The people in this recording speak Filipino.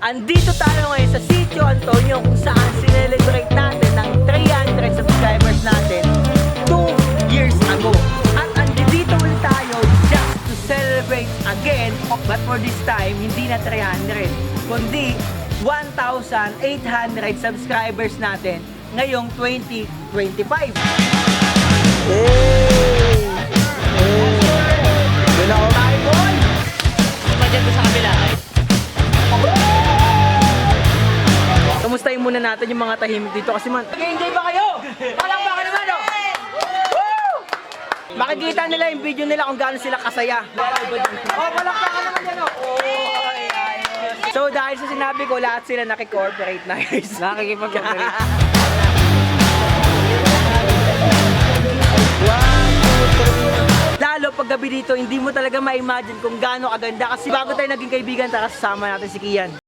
Andito tayo ngayon sa Sitio Antonio kung saan sinelebrate natin ng 300 subscribers natin 2 years ago. At andito ulit tayo just to celebrate again, but for this time, hindi na 300, kundi 1,800 subscribers natin ngayong 2025. Kamustahin muna natin yung mga tahimik dito kasi man, nag-enjoy ba kayo? Palakpakan naman, oh! Woo! Makikita nila yung video nila kung gaano sila kasaya. Oh, palakpakan naman yan, oh! So dahil sa sinabi ko, lahat sila nakikooperate na, guys. Nakikipag-cooperate. Lalo pag gabi dito, hindi mo talaga ma-imagine kung gaano kaganda kasi bago tayo naging kaibigan, tara sasama natin si Kian.